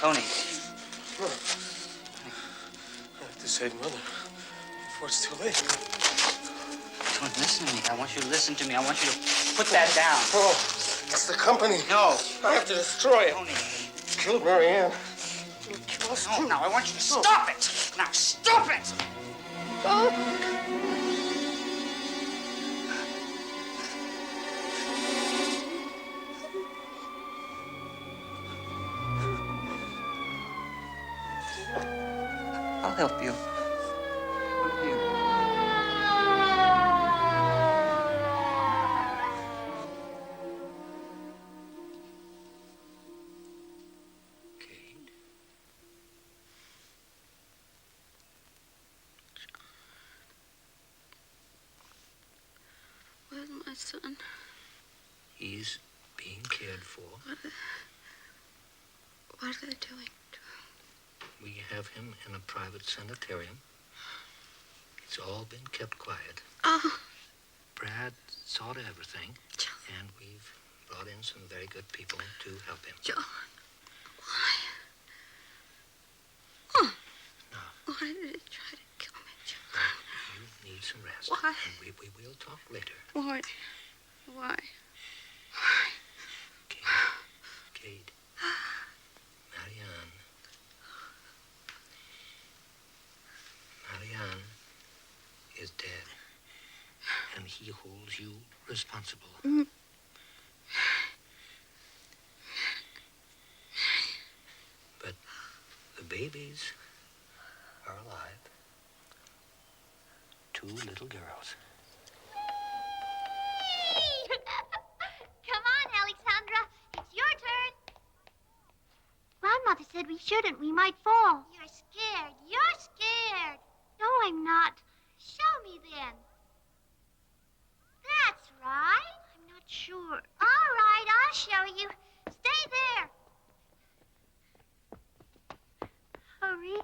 Tony. No. I have to save Mother before it's too late. Tony, listen to me. I want you to listen to me. I want you to put that down. Oh, it's the company. No. I have to destroy it. Tony. Kill Marianne. Kill us too. No, I want you to stop it. Now, stop it. I'll help you. Here. Kate? Where's my son? He's being cared for. What are they doing to him? We have him in a private sanitarium. It's all been kept quiet. Oh, Brad saw to everything, and we've brought in some very good people to help him. John. Why? Oh. No. Why did he try to kill me, John? You need some rest. Why? And we will talk later. Why? Why? Kate. Marianne. Marianne is dead, and he holds you responsible. But the babies are alive. 2 little girls. Come on, Alexandra. It's your turn. Grandmother said we shouldn't. We might fall. You're scared. You're scared. No, I'm not. Show me then. That's right. I'm not sure. All right, I'll show you. Stay there. Hurry.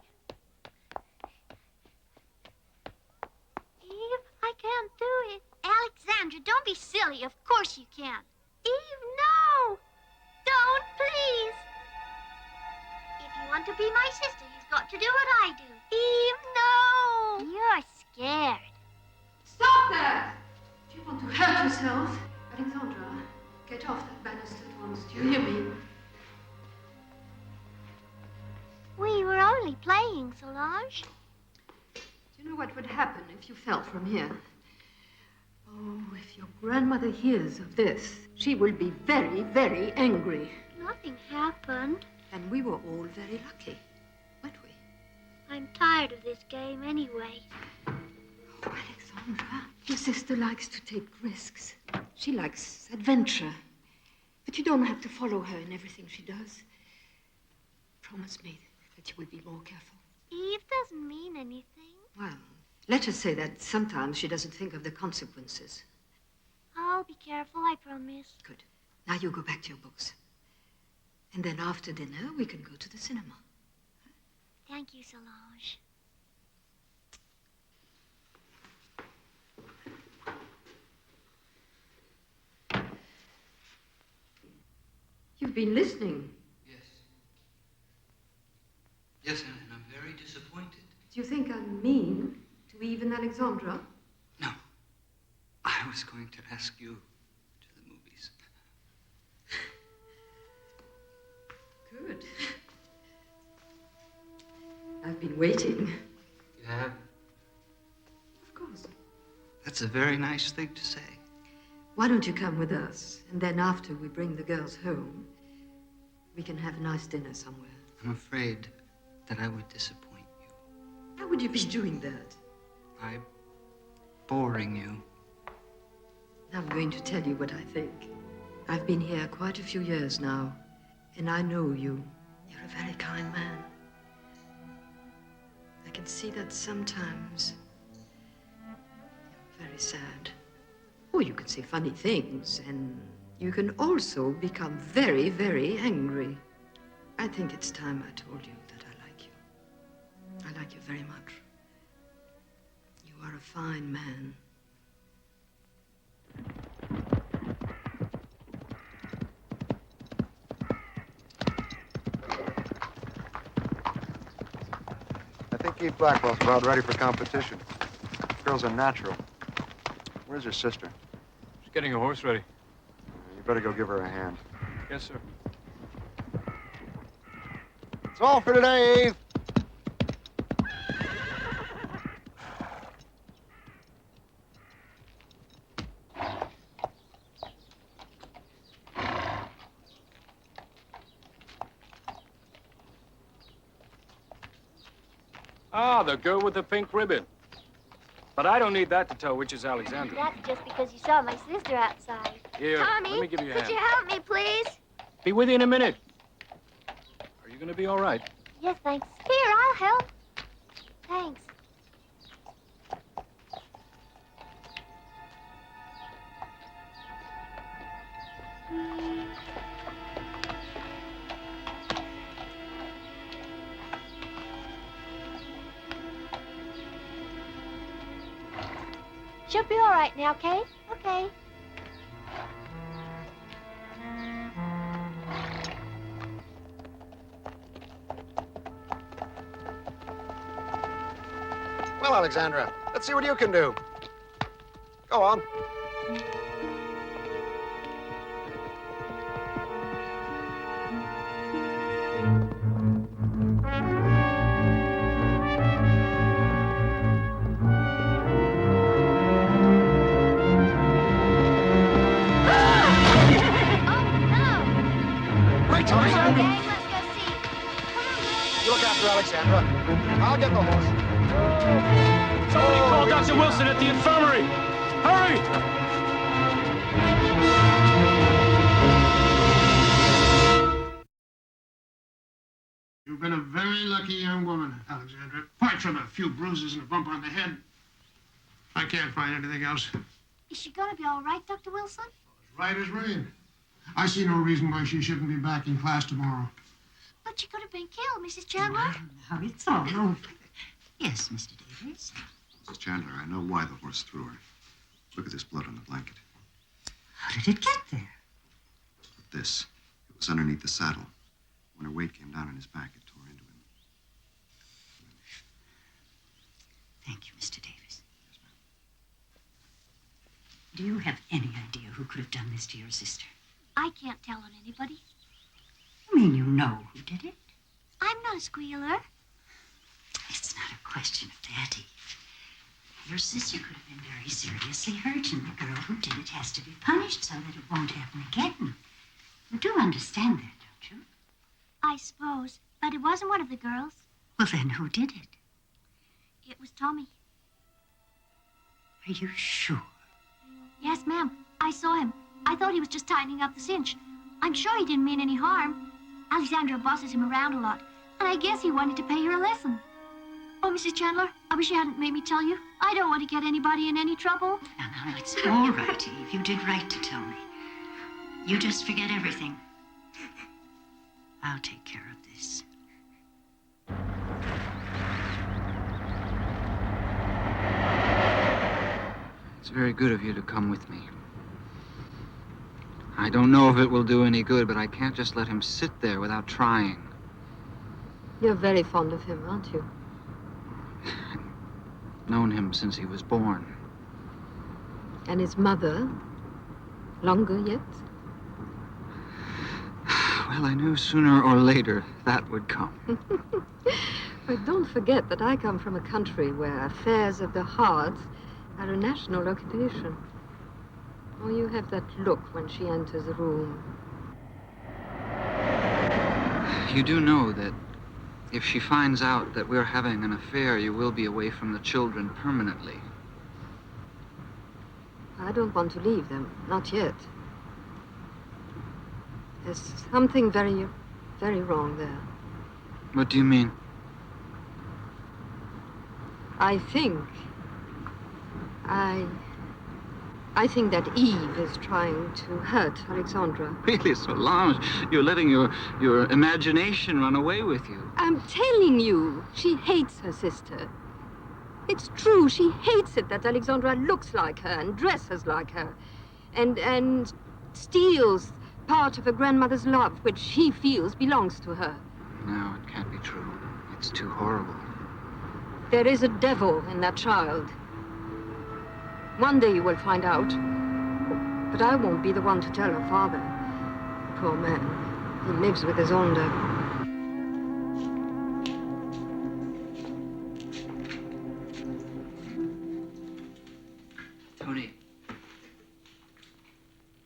Eve, I can't do it. Alexandra, don't be silly. Of course you can. Eve, no. Don't, please. If you want to be my sister, you've got to do what I do. Eve, no. You're scared. Stop that! Do you want to hurt yourself? Alexandra, get off that banister at once. Do you hear me? We were only playing, Solange. Do you know what would happen if you fell from here? Oh, if your grandmother hears of this, she will be very, very angry. Nothing happened. And we were all very lucky, weren't we? I'm tired of this game anyway. Oh, Alexandra, your sister likes to take risks. She likes adventure. But you don't have to follow her in everything she does. Promise me that you will be more careful. Eve doesn't mean anything. Well, let us say that sometimes she doesn't think of the consequences. I'll be careful, I promise. Good. Now you go back to your books. And then after dinner, we can go to the cinema. Thank you, Solange. You've been listening. Yes. Yes, and I'm very disappointed. Do you think I'm mean to Eve and Alexandra? No. I was going to ask you to the movies. Good. I've been waiting. You have? Of course. That's a very nice thing to say. Why don't you come with us? And then after we bring the girls home, we can have a nice dinner somewhere. I'm afraid that I would disappoint you. How would you be doing that? By boring you. I'm going to tell you what I think. I've been here quite a few years now, and I know you. You're a very kind man. I can see that sometimes you're very sad. Or you can say funny things, and you can also become very, very angry. I think it's time I told you that I like you. I like you very much. You are a fine man. Kate Blackwell's about ready for competition. Girl's a natural. Where's your sister? She's getting her horse ready. You better go give her a hand. Yes, sir. That's all for today, Eve. Ah, the girl with the pink ribbon. But I don't need that to tell which is Alexandra. That's just because you saw my sister outside. Here, Tommy, let me give you a hand. could you help me, please? Be with you in a minute. Are you gonna be all right? Yes, thanks. Here, I'll help. Thanks. She'll be all right now, Kate. Okay. Well, Alexandra, let's see what you can do. Go on. Alexandra. I'll get the horse. Somebody call Dr. Wilson at the infirmary. Hurry! You've been a very lucky young woman, Alexandra. Apart from a few bruises and a bump on the head, I can't find anything else. Is she gonna be all right, Dr. Wilson? As right as rain. I see no reason why she shouldn't be back in class tomorrow. But she could have been killed, Mrs. Chandler. Now it's all over. Yes, Mr. Davis. Mrs. Chandler, I know why the horse threw her. Look at this blood on the blanket. How did it get there? Look at this. It was underneath the saddle. When her weight came down on his back, it tore into him. Thank you, Mr. Davis. Yes, ma'am. Do you have any idea who could have done this to your sister? I can't tell on anybody. You mean you know who did it? I'm not a squealer. It's not a question of that, Eve. Your sister could have been very seriously hurt, and the girl who did it has to be punished so that it won't happen again. You do understand that, don't you? I suppose, but it wasn't one of the girls. Well, then who did it? It was Tommy. Are you sure? Yes, ma'am. I saw him. I thought he was just tightening up the cinch. I'm sure he didn't mean any harm. Alexandra bosses him around a lot, and I guess he wanted to pay her a lesson. Oh, Mrs. Chandler, I wish you hadn't made me tell you. I don't want to get anybody in any trouble. No, it's all right, Eve. You did right to tell me. You just forget everything. I'll take care of this. It's very good of you to come with me. I don't know if it will do any good, but I can't just let him sit there without trying. You're very fond of him, aren't you? I've known him since he was born. And his mother? Longer yet? Well, I knew sooner or later that would come. But don't forget that I come from a country where affairs of the heart are a national occupation. Oh, you have that look when she enters the room. You do know that if she finds out that we're having an affair, you will be away from the children permanently. I don't want to leave them, not yet. There's something very, very wrong there. What do you mean? I think that Eve is trying to hurt Alexandra. Really, Solange, you're letting your imagination run away with you. I'm telling you, she hates her sister. It's true, she hates it that Alexandra looks like her and dresses like her and steals part of her grandmother's love, which she feels belongs to her. No, it can't be true. It's too horrible. There is a devil in that child. One day you will find out. But I won't be the one to tell her father. Poor man. He lives with his own devil. Tony.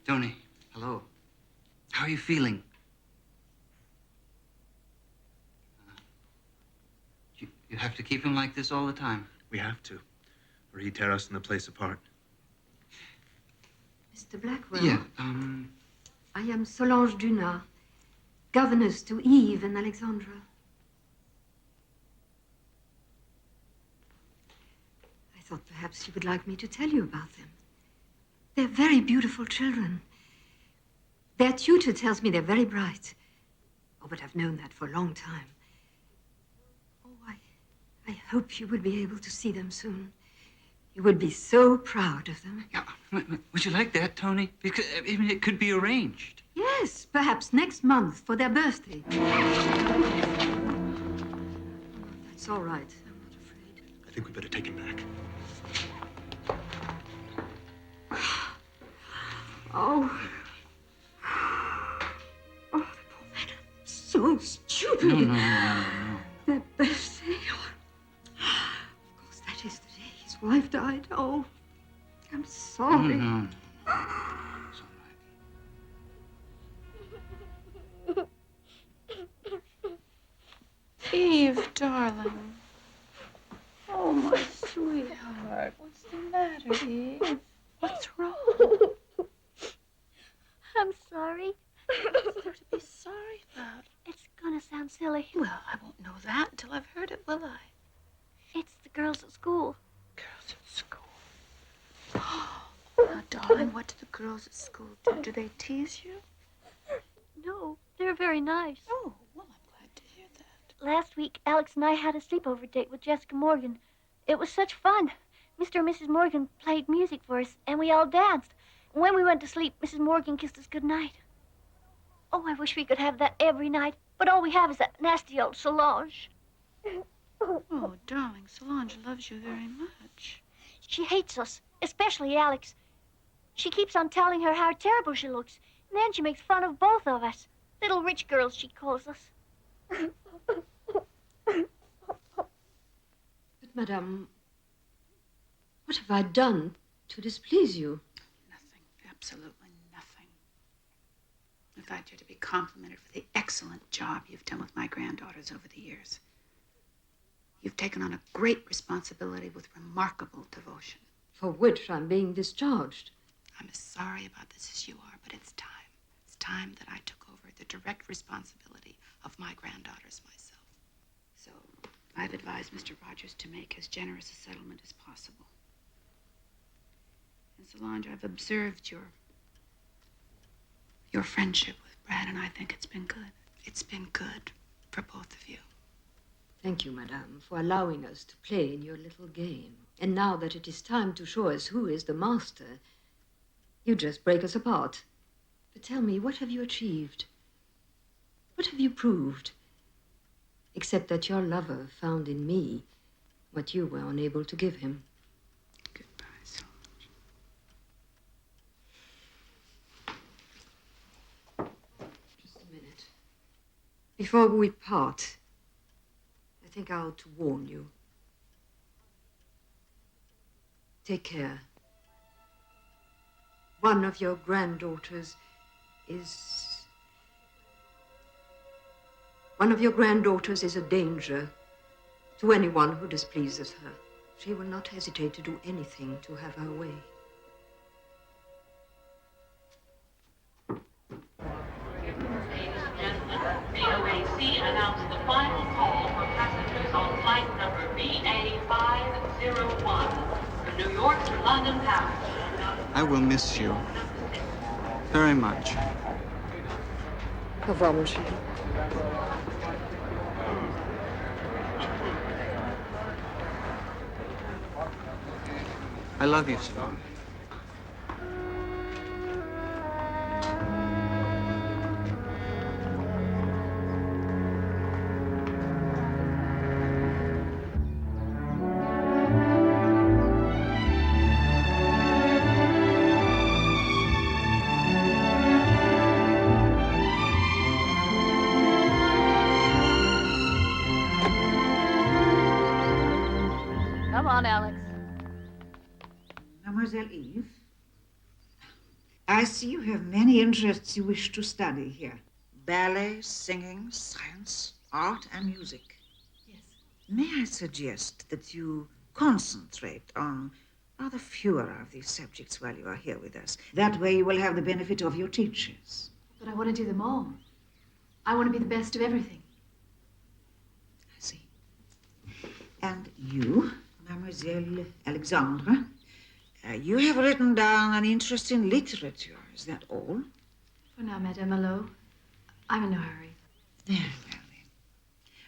Tony, hello. How are you feeling? You have to keep him like this all the time. We have to, or he'd tear us and the place apart. Mr. Blackwell? Yeah, I am Solange Dunat, governess to Eve and Alexandra. I thought perhaps you would like me to tell you about them. They're very beautiful children. Their tutor tells me they're very bright. Oh, but I've known that for a long time. Oh, I hope you will be able to see them soon. You would be so proud of them. Yeah, would you like that, Tony? Because, I mean, it could be arranged. Yes, perhaps next month for their birthday. That's all right. I'm not afraid. I think we better take him back. Oh. Oh, the poor man. So stupid. No. Their birthday. Oh. Of course, that is the day his wife died. Oh, I'm sorry. No. Eve, darling. Oh, my sweetheart. What's the matter, Eve? What's wrong? I'm sorry. What's there to be sorry about? It's gonna sound silly. Well, I won't know that until I've heard it, will I? It's the girls at school. Girls at school. Now, darling, what do the girls at school do? Do they tease you? No, they're very nice. Oh, well, I'm glad to hear that. Last week, Alex and I had a sleepover date with Jessica Morgan. It was such fun. Mr. and Mrs. Morgan played music for us, and we all danced. And when we went to sleep, Mrs. Morgan kissed us goodnight. Oh, I wish we could have that every night, but all we have is that nasty old Solange. Oh, darling, Solange loves you very much. She hates us, especially Alex. She keeps on telling her how terrible she looks, and then she makes fun of both of us. Little rich girls, she calls us. But, Madame, what have I done to displease you? Nothing, absolutely nothing. In fact, you're to be complimented for the excellent job you've done with my granddaughters over the years. You've taken on a great responsibility with remarkable devotion. For which I'm being discharged. I'm as sorry about this as you are, but it's time. It's time that I took over the direct responsibility of my granddaughters myself. So I've advised Mr. Rogers to make as generous a settlement as possible. And Solange, I've observed your friendship with Brad, and I think it's been good. It's been good for both of you. Thank you, Madame, for allowing us to play in your little game. And now that it is time to show us who is the master, you just break us apart. But tell me, what have you achieved? What have you proved? Except that your lover found in me what you were unable to give him. Goodbye, Solange. Just a minute. Before we part, I think I ought to warn you. Take care. One of your granddaughters is a danger to anyone who displeases her. She will not hesitate to do anything to have her way. COAC announced the final call for passengers on flight number BA501 from New York to London Paris. I will miss you very much. Au revoir, mon chéri. I love you, Solange. on, Alex. Mademoiselle Eve, I see you have many interests you wish to study here. Ballet, singing, science, art, and music. Yes. May I suggest that you concentrate on rather fewer of these subjects while you are here with us. That way you will have the benefit of your teachers. But I want to do them all. I want to be the best of everything. I see. And you, Mademoiselle Alexandra, you have written down an interest in literature. Is that all? For now, Madame Malo, I'm in no hurry. Very well, then.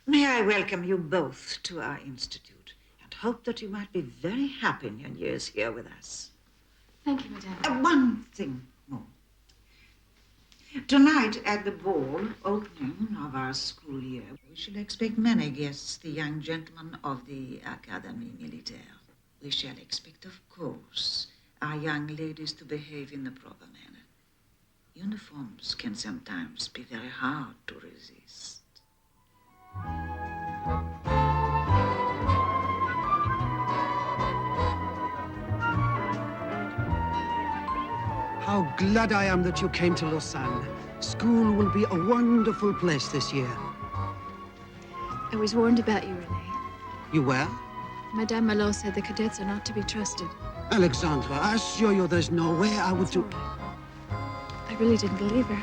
May I welcome you both to our institute and hope that you might be very happy in your years here with us. Thank you, Madame. One thing more. Tonight, at the ball opening of our school year, we shall expect many guests, the young gentlemen of the Académie Militaire. We shall expect, of course, our young ladies to behave in the proper manner. Uniforms can sometimes be very hard to resist. How glad I am that you came to Lausanne. School will be a wonderful place this year. I was warned about you, Renee. You were? Madame Malo said the cadets are not to be trusted. Alexandra, I assure you there's no way I would do... I really didn't believe her.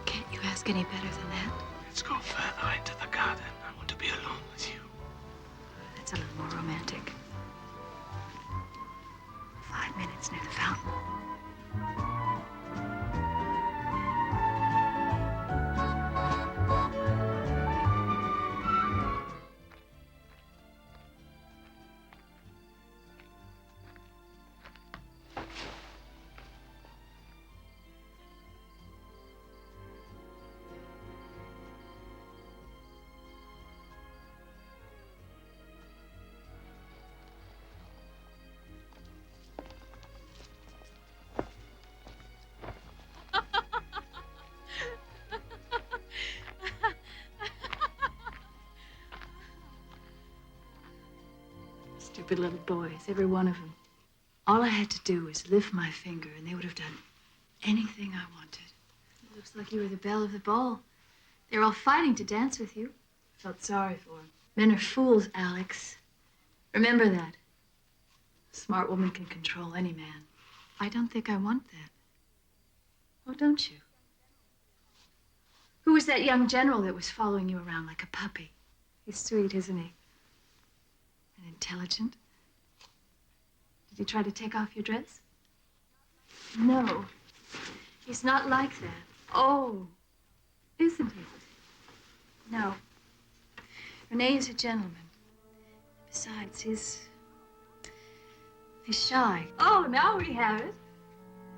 Can't you ask any better than that? Let's go for a night to the garden. I want to be alone with you. That's a little more romantic. 5 minutes near the fountain. Stupid little boys, every one of them. All I had to do was lift my finger and they would have done anything I wanted. It looks like you were the belle of the ball. They were all fighting to dance with you. I felt sorry for them. Men are fools, Alex. Remember that. A smart woman can control any man. I don't think I want that. Oh, don't you? Who was that young general that was following you around like a puppy? He's sweet, isn't he? And intelligent? Did he try to take off your dress? No. He's not like that. Oh, isn't he? No. Renee is a gentleman. Besides, he's shy. Oh, now we have it.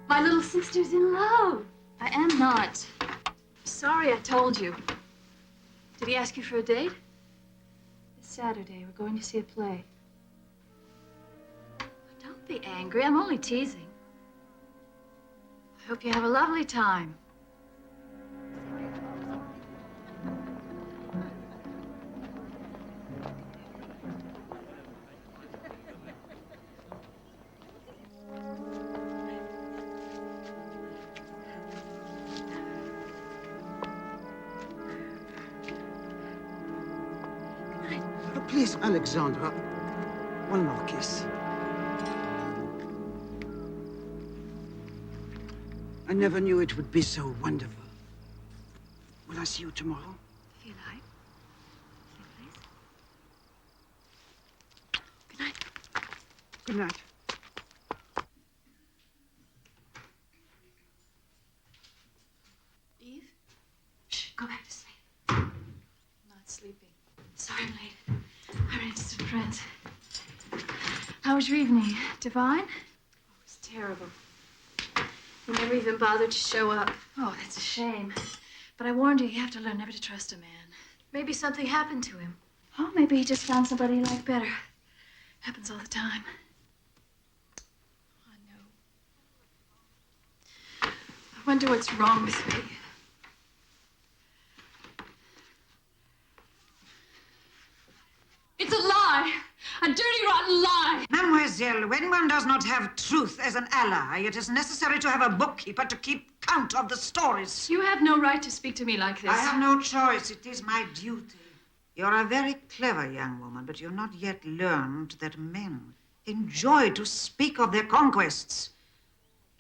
My little sister's in love. I am not. Sorry I told you. Did he ask you for a date? This Saturday, we're going to see a play. Don't be angry. I'm only teasing. I hope you have a lovely time. Please, Alexandra, one more kiss. I never knew it would be so wonderful. Will I see you tomorrow? If you like. Please. Good night. Good night. Eve? Shh, go back to sleep. I'm not sleeping. Sorry I'm late. I ran into some friends. How was your evening? Divine? Oh, it was terrible. You never even bothered to show up. Oh, that's a shame. But I warned you, you have to learn never to trust a man. Maybe something happened to him. Oh, maybe he just found somebody he liked better. Happens all the time. I know. I wonder what's wrong with me. Well, when one does not have truth as an ally, it is necessary to have a bookkeeper to keep count of the stories. You have no right to speak to me like this. I have no choice. It is my duty. You're a very clever young woman, but you've not yet learned that men enjoy to speak of their conquests.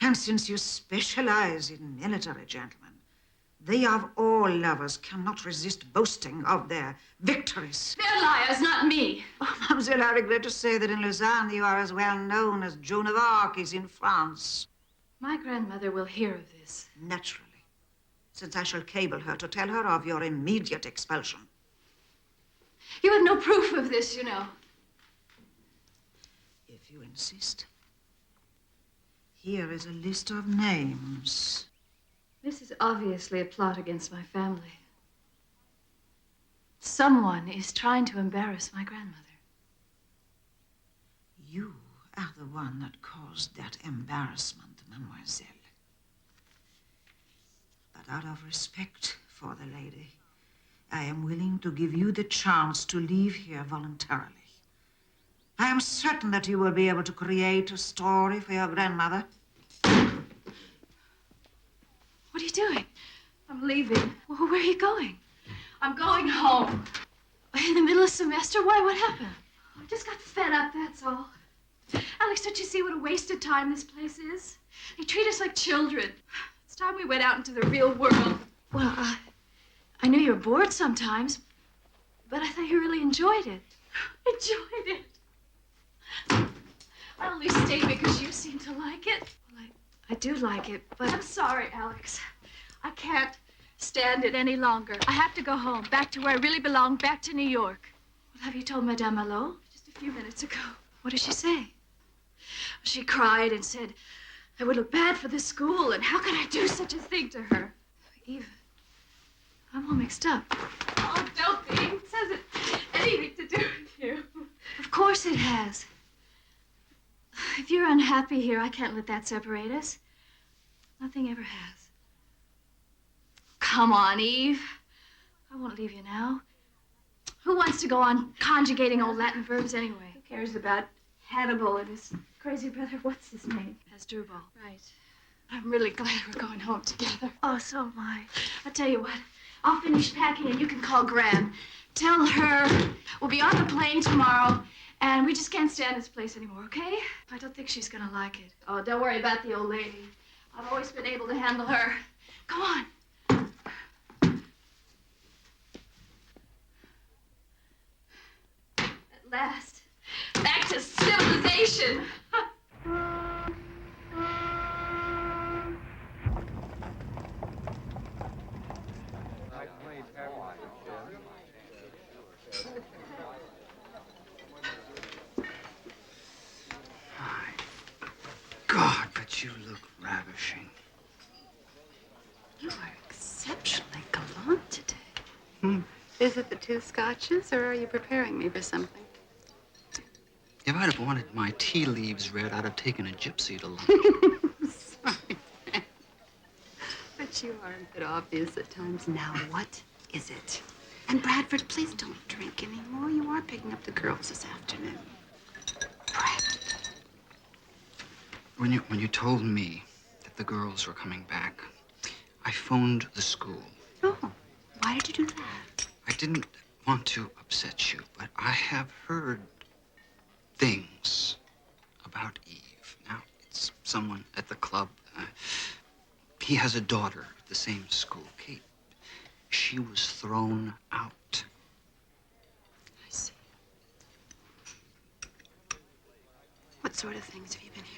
And since you specialize in military gentlemen, they of all lovers cannot resist boasting of their victories. They're liars, not me. Oh, Mademoiselle, I regret to say that in Lausanne you are as well known as Joan of Arc is in France. My grandmother will hear of this. Naturally, since I shall cable her to tell her of your immediate expulsion. You have no proof of this, you know. If you insist. Here is a list of names. This is obviously a plot against my family. Someone is trying to embarrass my grandmother. You are the one that caused that embarrassment, mademoiselle. But out of respect for the lady, I am willing to give you the chance to leave here voluntarily. I am certain that you will be able to create a story for your grandmother. What are you doing? I'm leaving. Well, where are you going? I'm going home. In the middle of semester? Why? What happened? I just got fed up, that's all. Alex, don't you see what a waste of time this place is? They treat us like children. It's time we went out into the real world. Well, I knew you were bored sometimes, but I thought you really enjoyed it. Enjoyed it? I only stayed because you seem to like it. Well, I do like it, but I'm sorry, Alex. I can't stand it any longer. I have to go home, back to where I really belong, back to New York. Well, have you told Madame Malo? Just a few minutes ago. What did she say? She cried and said I would look bad for the school, and how can I do such a thing to her? Eve, I'm all mixed up. Oh, don't be. It hasn't anything to do with you. Of course it has. If you're unhappy here, I can't let that separate us. Nothing ever has. Come on, Eve. I won't leave you now. Who wants to go on conjugating old Latin verbs anyway? Who cares about Hannibal and his crazy brother? What's his name? Hasdrubal. Right. I'm really glad we're going home together. Oh, so am I. I'll tell you what. I'll finish packing and you can call Gran. Tell her we'll be on the plane tomorrow and we just can't stand this place anymore, okay? I don't think she's gonna like it. Oh, don't worry about the old lady. I've always been able to handle her. Come on. At last, back to civilization. God, but you look ravishing. You are exceptionally gallant today. Is it the 2 scotches, or are you preparing me for something? If I'd have wanted my tea leaves read, I'd have taken a gypsy to lunch. Sorry. But you are a bit obvious at times. Now, what is it? And Bradford, please don't drink anymore. You are picking up the girls this afternoon. When you told me that the girls were coming back, I phoned the school. Oh, why did you do that? I didn't want to upset you, but I have heard things about Eve. Now, it's someone at the club. He has a daughter at the same school, Kate. She was thrown out. I see. What sort of things have you been hearing?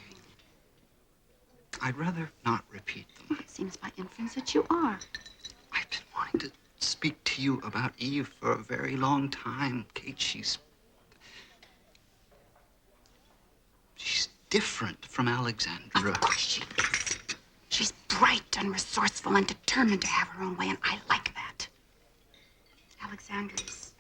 I'd rather not repeat them. It seems by inference that you are. I've been wanting to speak to you about Eve for a very long time. Kate, she's different from Alexandra. Of course she is. She's bright and resourceful and determined to have her own way, and I like that. Alexandra is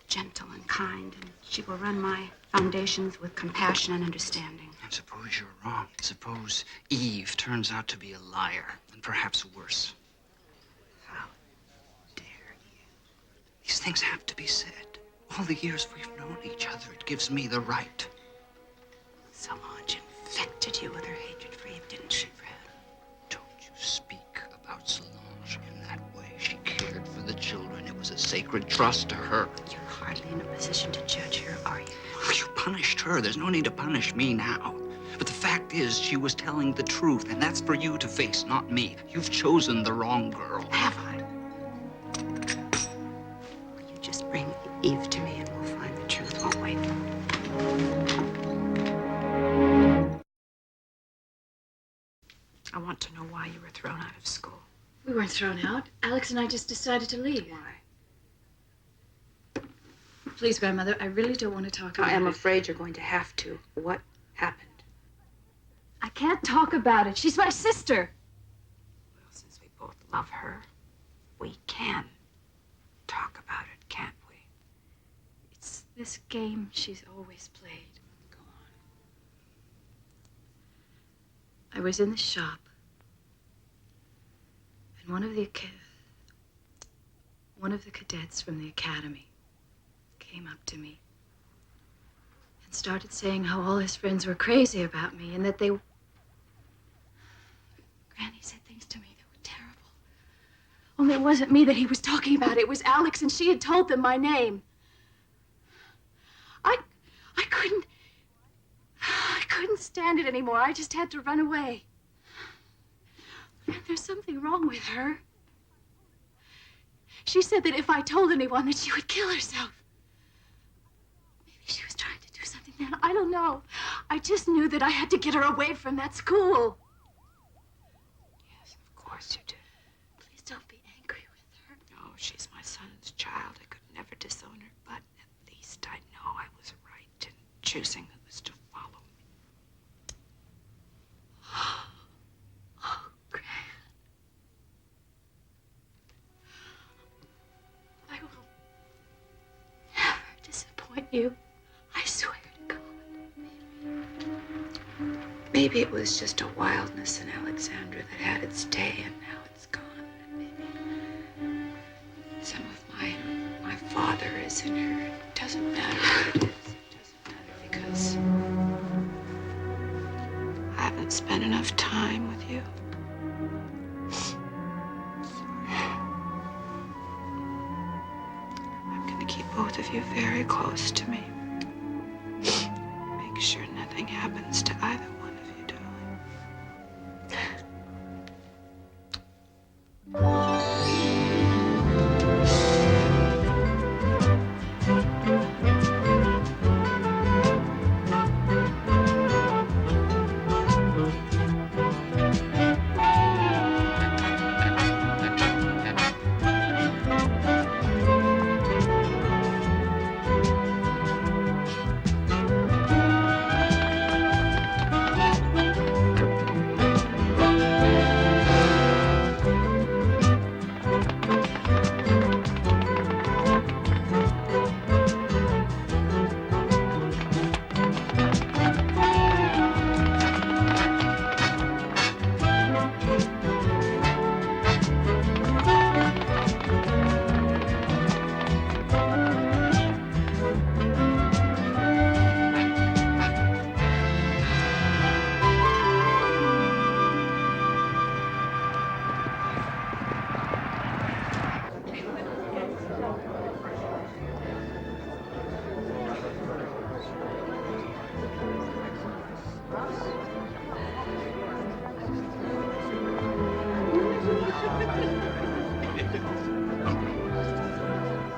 gentle and kind, and she will run my foundations with compassion and understanding. And suppose you're wrong. Suppose Eve turns out to be a liar, and perhaps worse. How dare you? These things have to be said. All the years we've known each other, it gives me the right. Solange infected you with her hatred for Eve, didn't she, Fred? Don't you speak about Solange in that way. She cared for the children. It was a sacred trust to her. You're hardly in a position to judge her, are you? You punished her. There's no need to punish me now. But the fact is, she was telling the truth, and that's for you to face, not me. You've chosen the wrong girl. Have I? Will you just bring Eve to me and we'll find the truth, won't we? I want to know why you were thrown out of school. We weren't thrown out. Alex and I just decided to leave. Why? Please, Grandmother, I really don't want to talk about it. I am afraid you're going to have to. What happened? I can't talk about it. She's my sister. Well, since we both love her, we can talk about it, can't we? It's this game she's always played. Go on. I was in the shop, and one of the cadets from the academy came up to me and started saying how all his friends were crazy about me and that they... Granny said things to me that were terrible. Only it wasn't me that he was talking about. It was Alex, and she had told them my name. I couldn't stand it anymore. I just had to run away. And there's something wrong with her. She said that if I told anyone that she would kill herself. Maybe she was trying to do something then. I don't know. I just knew that I had to get her away from that school. Yes, of course you did. Please don't be angry with her. No, she's my son's child. I could never disown her, but at least I know I was right in choosing who was to follow me. Oh, Gran. I will never disappoint you. I swear to God. Maybe it was just a wildness in Alexandra that had its day and now it's gone. Maybe some of my father is in her. It doesn't matter what it is. It doesn't matter because I haven't spent enough time with you. I'm going to keep both of you very close to me. Make sure nothing happens to either one of you, darling.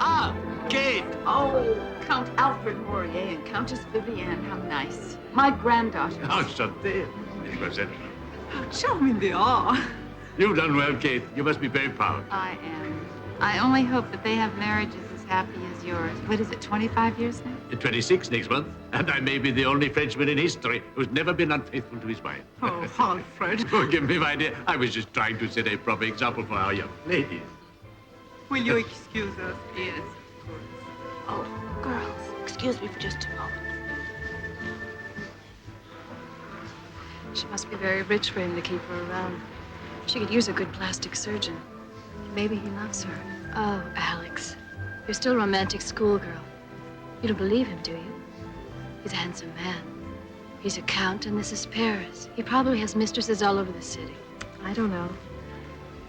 Ah, Kate! Oh, Count Alfred Maurier and Countess Vivienne, how nice. My granddaughter. Enchanté, mademoiselle. How charming they are. You've done well, Kate. You must be very proud. I am. I only hope that they have marriages as happy as yours. What is it, 25 years now? You're 26 next month, and I may be the only Frenchman in history who's never been unfaithful to his wife. Oh, Alfred. Forgive me, my dear. I was just trying to set a proper example for our young ladies. Will you excuse us? Yes, of course. Oh, girls, excuse me for just a moment. She must be very rich for him to keep her around. She could use a good plastic surgeon. Maybe he loves her. Oh, Alex, you're still a romantic schoolgirl. You don't believe him, do you? He's a handsome man. He's a count and this is Paris. He probably has mistresses all over the city. I don't know.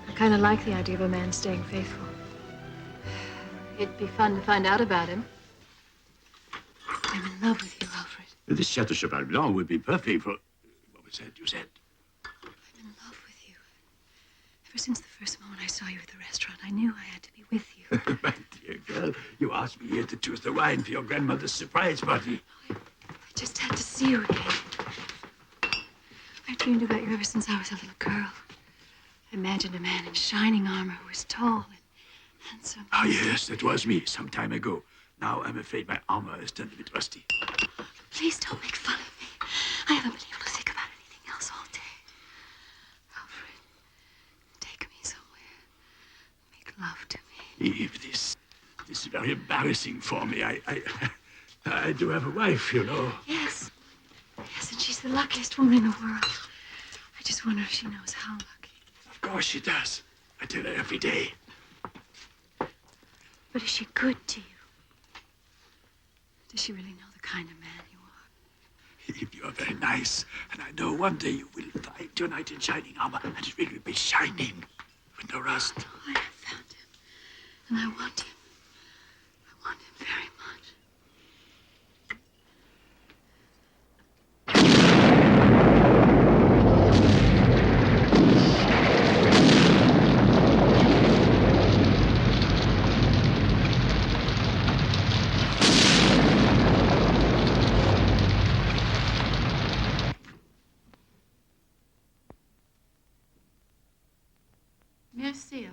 I kind of like the idea of a man staying faithful. It'd be fun to find out about him. I'm in love with you, Alfred. This Chateau Cheval Blanc would be perfect for... What was that you said? I'm in love with you. Ever since the first moment I saw you at the restaurant, I knew I had to be with you. My dear girl, you asked me here to choose the wine for your grandmother's surprise party. I just had to see you again. I've dreamed about you ever since I was a little girl. I imagined a man in shining armor who was tall and handsome. Ah, yes, that was me some time ago. Now I'm afraid my armor has turned a bit rusty. Please don't make fun of me. I haven't been able to think about anything else all day. Alfred, take me somewhere. Make love to me. Eve, this is very embarrassing for me. I do have a wife, you know. Yes. Yes, and she's the luckiest woman in the world. I just wonder if she knows how lucky. Of course she does. I tell her every day. But is she good to you? Does she really know the kind of man you are? Eve, you are very nice. And I know one day you will find your knight in shining armor, and it will be shining with no rust. I have found him. And I want him. I want him very much. Merci, Albert.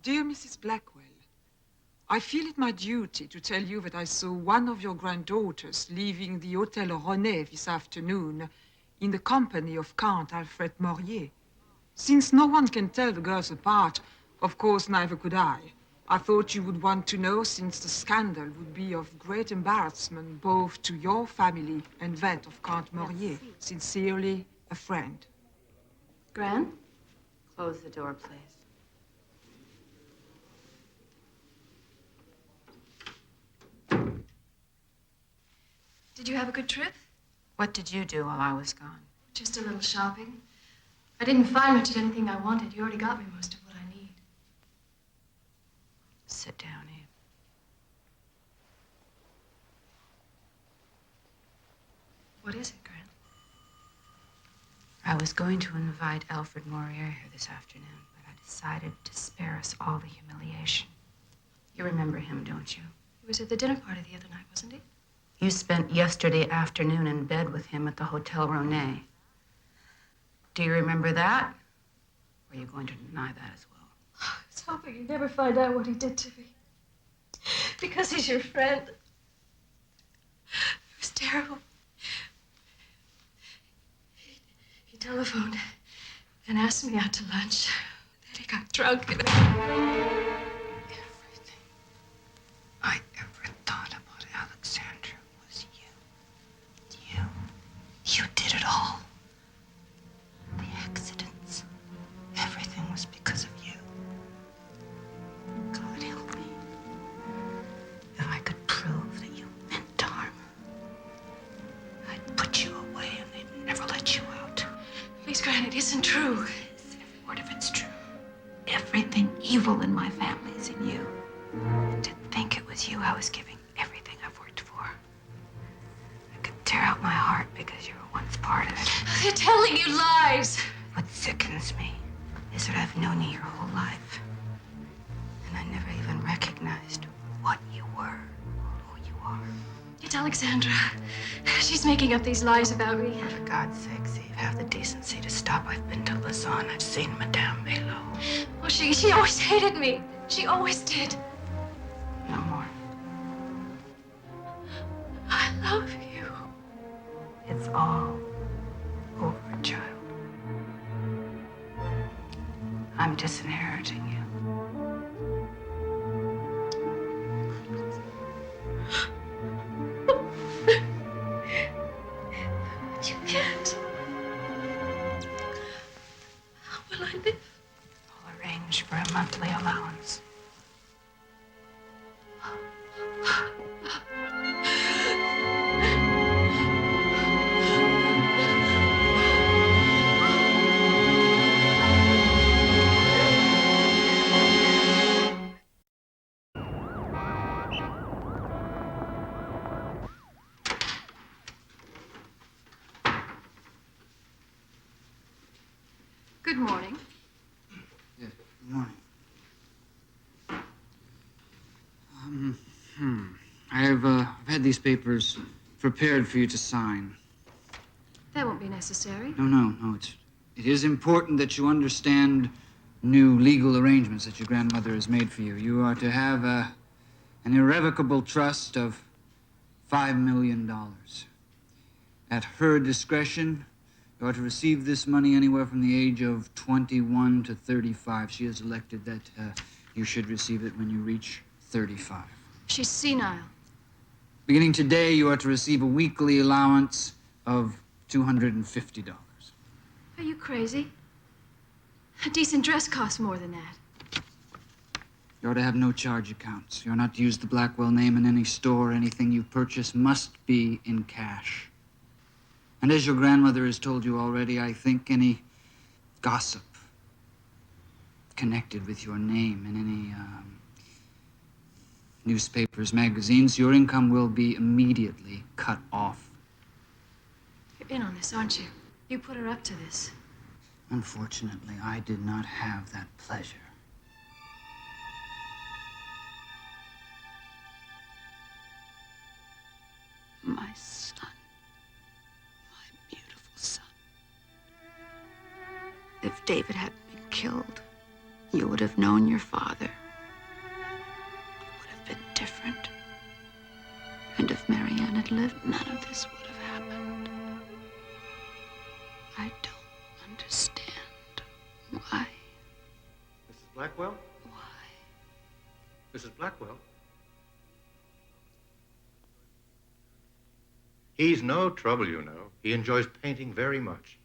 Dear Mrs. Blackwell, I feel it my duty to tell you that I saw one of your granddaughters leaving the Hotel René this afternoon in the company of Count Alfred Morier. Since no one can tell the girls apart, of course neither could I. I thought you would want to know, since the scandal would be of great embarrassment both to your family and that of Count Morier. Sincerely, a friend. Gran, close the door, please. Did you have a good trip? What did you do while I was gone? Just a little shopping. I didn't find much of anything I wanted. You already got me most of what I need. Sit down, Eve. What is it, Gran? I was going to invite Alfred Morier here this afternoon, but I decided to spare us all the humiliation. You remember him, don't you? He was at the dinner party the other night, wasn't he? You spent yesterday afternoon in bed with him at the Hotel René. Do you remember that? Or are you going to deny that as well? I was hoping you'd never find out what he did to me. Because he's your friend. It was terrible. He telephoned and asked me out to lunch. Then he got drunk and... Everything I ever thought about Alexandra was you. You did it all. The accidents. Everything was because of you. God help me. If I could prove that you meant to harm her, I'd put you away and they'd never let you out. Please, Gran, it isn't true. Every word of it's true. Everything evil in my family is in you. To think it was you I was giving everything I've worked for. I could tear out my heart because you were once part of it. They're telling you lies. What sickens me is that I've known you your whole life. And I never even recognized what you were or who you are. It's Alexandra. She's making up these lies about me. For God's sake, Eve, have the decency to stop. I've been to Lausanne. I've seen Madame Melo. Well, she always hated me. She always did. No more. I love you. It's all over, child. I'm disinheriting you. But you can't. How will I live? I'll arrange for a monthly allowance. morning. Yes, good morning. I've had these papers prepared for you to sign. That won't be necessary. No, it is important that you understand new legal arrangements that your grandmother has made for you. You are to have an irrevocable trust of $5 million. At her discretion, you are to receive this money anywhere from the age of 21 to 35. She has elected that you should receive it when you reach 35. She's senile. Beginning today, you are to receive a weekly allowance of $250. Are you crazy? A decent dress costs more than that. You are to have no charge accounts. You are not to use the Blackwell name in any store. Anything you purchase must be in cash. And as your grandmother has told you already, I think any gossip connected with your name in any newspapers, magazines, your income will be immediately cut off. You're in on this, aren't you? You put her up to this. Unfortunately, I did not have that pleasure. My son. My beautiful son. If David hadn't been killed, you would have known your father. It would have been different. And if Marianne had lived, none of this would have happened. I don't understand why. Mrs. Blackwell? Why? Mrs. Blackwell? He's no trouble, you know. He enjoys painting very much.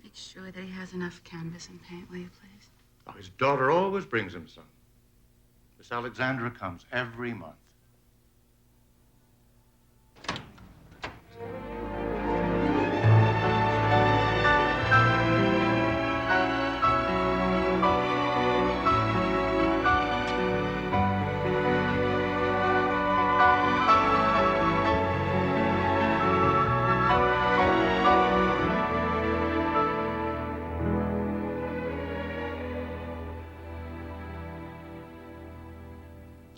Make sure that he has enough canvas and paint, will you, please? Oh, his daughter always brings him some. Miss Alexandra comes every month.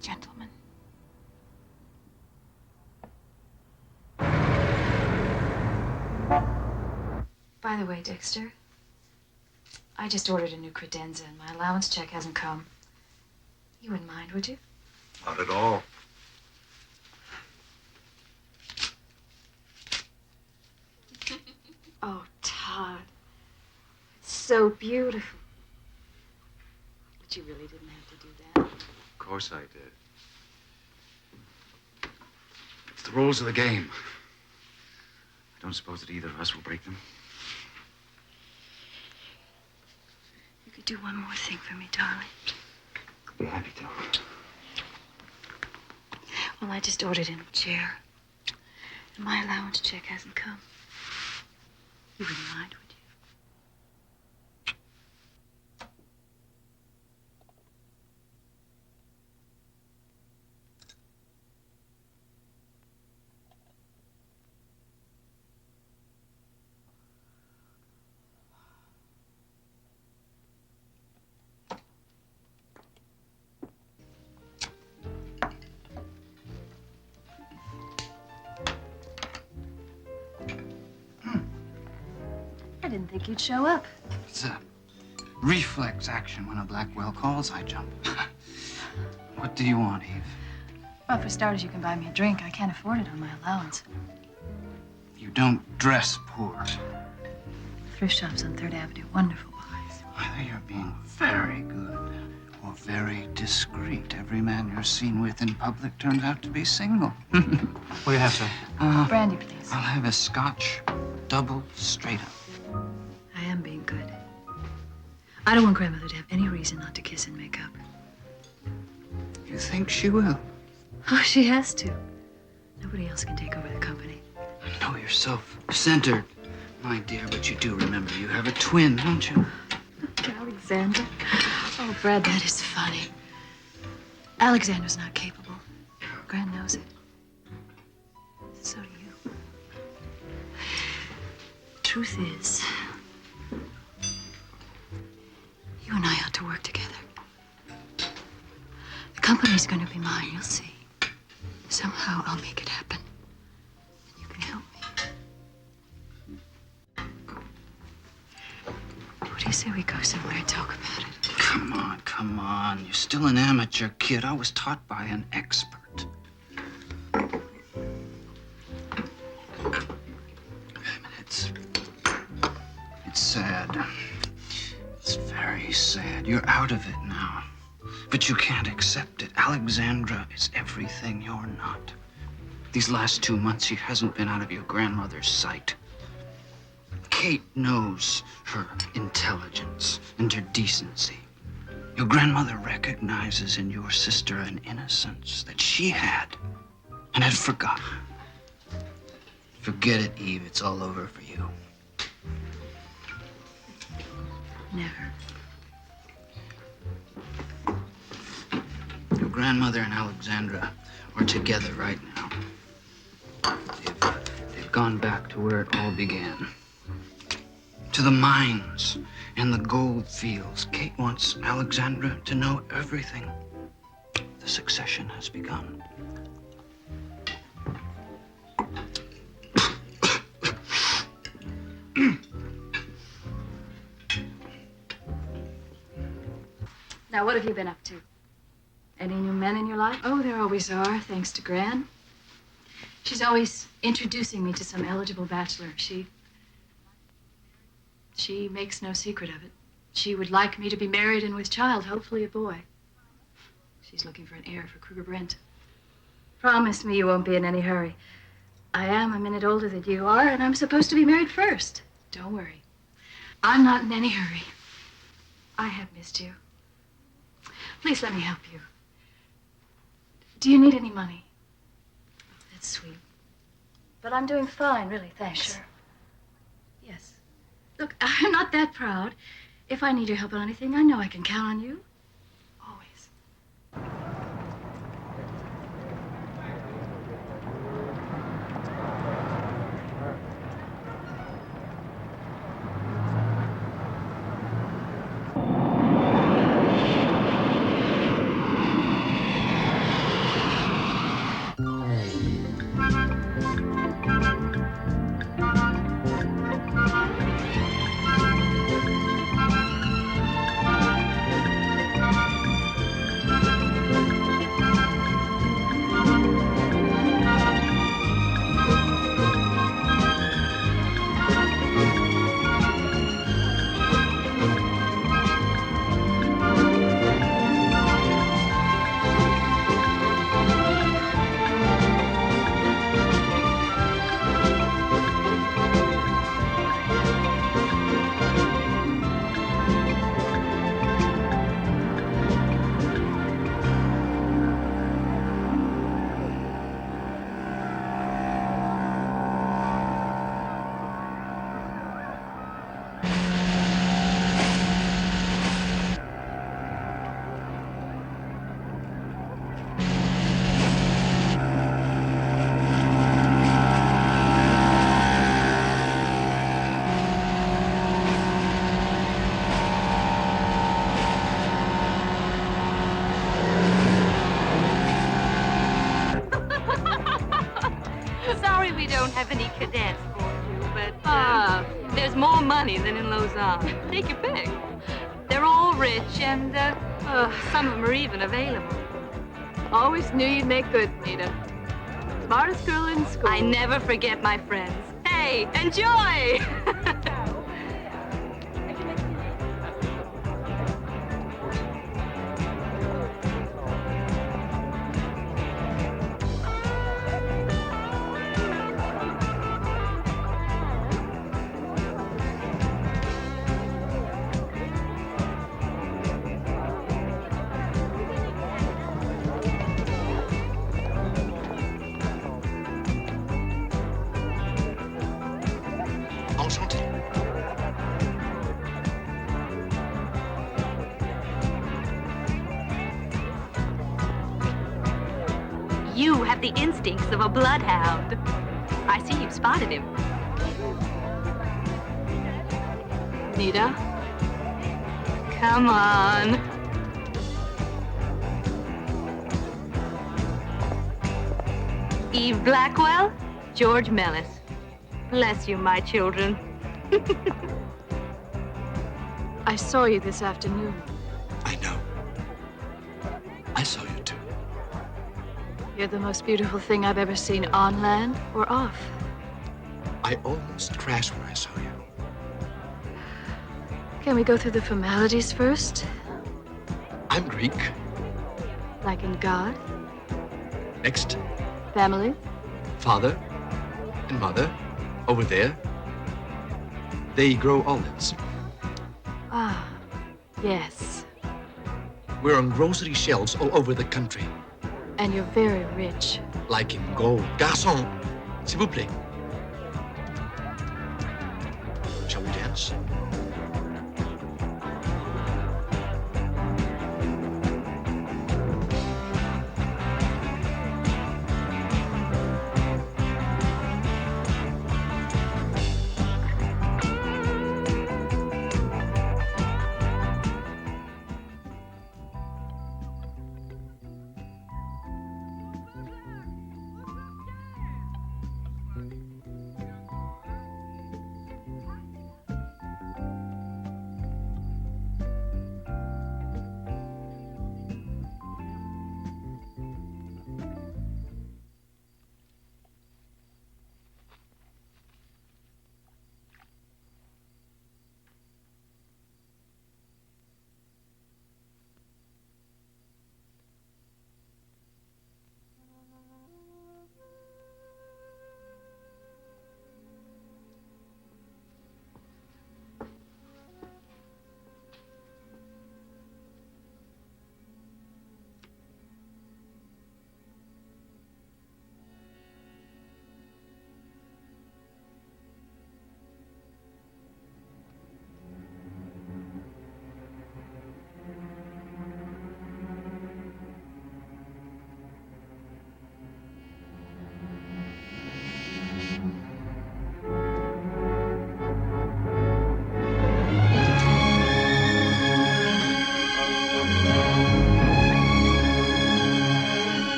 Gentlemen. By the way, Dexter, I just ordered a new credenza and my allowance check hasn't come. You wouldn't mind, would you? Not at all. Oh, Todd. It's so beautiful. But you really didn't have to do that. Of course I did. It's the rules of the game. I don't suppose that either of us will break them. You could do one more thing for me, darling. I'd be happy to. Well, I just ordered a new chair. And my allowance check hasn't come. You wouldn't mind, would you? I didn't think you'd show up. It's a reflex action. When a Blackwell calls, I jump. What do you want, Eve? Well, for starters, you can buy me a drink. I can't afford it on my allowance. You don't dress poor. Thrift shops on 3rd Avenue. Wonderful buys. Either you're being very good or very discreet. Every man you're seen with in public turns out to be single. What do you have, sir? Brandy, please. I'll have a Scotch double straight up. I am being good. I don't want Grandmother to have any reason not to kiss and make up. You think she will? Oh, she has to. Nobody else can take over the company. I know you're self-centered, my dear, but you do remember you have a twin, don't you? Alexandra? Oh, Brad, that is funny. Alexandra's not capable. Gran knows it. So do you. Truth is, When he's going to be mine, you'll see. Somehow I'll make it happen. And you can help me. What do you say we go somewhere and talk about it? Come on. You're still an amateur kid. I was taught by an expert. It's sad. It's very sad. You're out of it now. But you can't accept it. Alexandra is everything you're not. These last 2 months, she hasn't been out of your grandmother's sight. Kate knows her intelligence and her decency. Your grandmother recognizes in your sister an innocence that she had and had forgotten. Forget it, Eve. It's all over for you. Never. Your grandmother and Alexandra are together right now. They've gone back to where it all began. To the mines and the gold fields. Kate wants Alexandra to know everything. The succession has begun. Now, what have you been up to? Any new men in your life? Oh, there always are, thanks to Gran. She's always introducing me to some eligible bachelor. She makes no secret of it. She would like me to be married and with child, hopefully a boy. She's looking for an heir for Kruger Brent. Promise me you won't be in any hurry. I am a minute older than you are, and I'm supposed to be married first. Don't worry. I'm not in any hurry. I have missed you. Please let me help you. Do you need any money? Oh, that's sweet. But I'm doing fine, really, thanks. Sure. Yes. Look, I'm not that proud. If I need your help on anything, I know I can count on you. Always. Sorry we don't have any cadets for you, but there's more money than in Lausanne. Take your pick. They're all rich, and some of them are even available. Always knew you'd make good, Nita. Smartest girl in school. I never forget my friends. Hey, enjoy! You have the instincts of a bloodhound. I see you've spotted him. Nita? Come on. Eve Blackwell, George Mellis. Bless you, my children. I saw you this afternoon. I know. I saw you too. You're the most beautiful thing I've ever seen on land or off. I almost crashed when I saw you. Can we go through the formalities first? I'm Greek. Like in God? Next, Family? father and mother over there. They grow olives. Ah, yes. We're on grocery shelves all over the country. And you're very rich. Like in gold. Garçon, s'il vous plaît. Shall we dance?